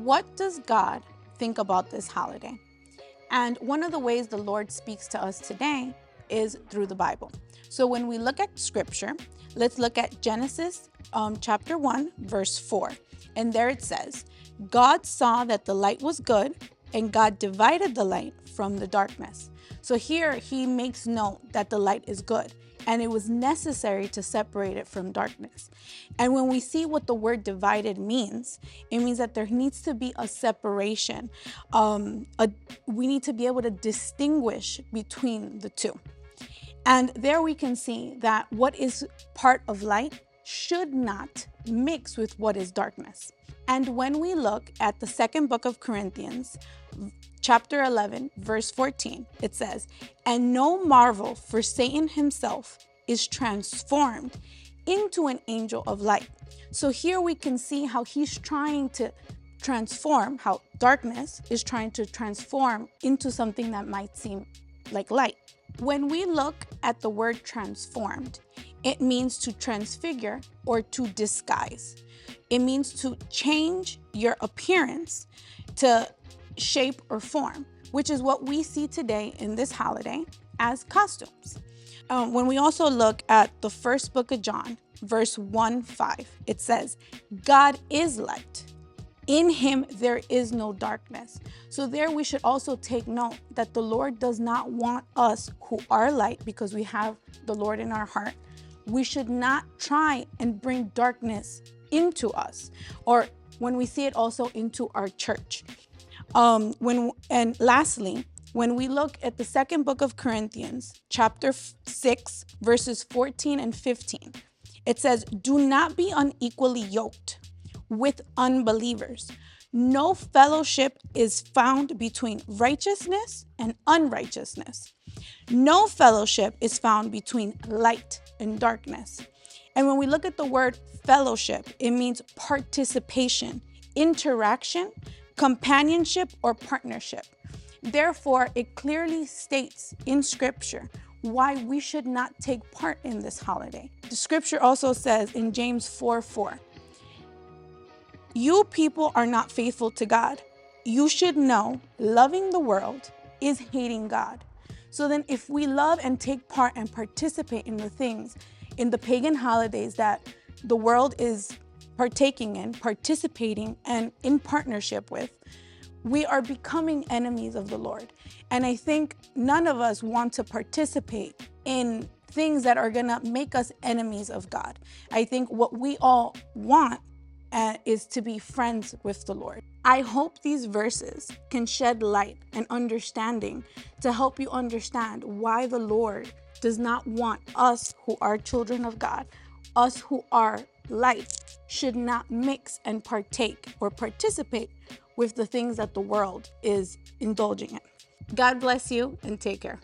What does God think about this holiday? And one of the ways the Lord speaks to us today is through the Bible. So when we look at scripture, let's look at Genesis chapter 1, verse 4. And there it says, God saw that the light was good, and God divided the light from the darkness. So here he makes note that the light is good, and it was necessary to separate it from darkness. And when we see what the word divided means, it means that there needs to be a separation. We need to be able to distinguish between the two. And there we can see that what is part of light should not mix with what is darkness. And when we look at the second book of Corinthians, chapter 11, verse 14, it says, "And no marvel, for Satan himself is transformed into an angel of light." So here we can see how he's trying to transform, how darkness is trying to transform into something that might seem like light. When we look at the word transformed, it means to transfigure or to disguise. It means to change your appearance to shape or form, which is what we see today in this holiday as costumes. When we also look at the first book of John, verse 1:5, it says, God is light. In him there is no darkness. So there we should also take note that the Lord does not want us who are light, because we have the Lord in our heart. We should not try and bring darkness into us, or when we see it also into our church. And lastly, when we look at the second book of Corinthians, chapter 6, verses 14 and 15, it says, "Do not be unequally yoked with unbelievers. No fellowship is found between righteousness and unrighteousness. No fellowship is found between light and darkness." And when we look at the word fellowship, it means participation, interaction, companionship, or partnership. Therefore, it clearly states in scripture why we should not take part in this holiday. The scripture also says in James 4:4, "You people are not faithful to God. You should know loving the world is hating God." So then if we love and take part and participate in the things, in the pagan holidays that the world is partaking in, participating, and in partnership with, we are becoming enemies of the Lord. And I think none of us want to participate in things that are gonna make us enemies of God. I think what we all want is to be friends with the Lord. I hope these verses can shed light and understanding to help you understand why the Lord does not want us who are children of God, us who are light, should not mix and partake or participate with the things that the world is indulging in. God bless you and take care.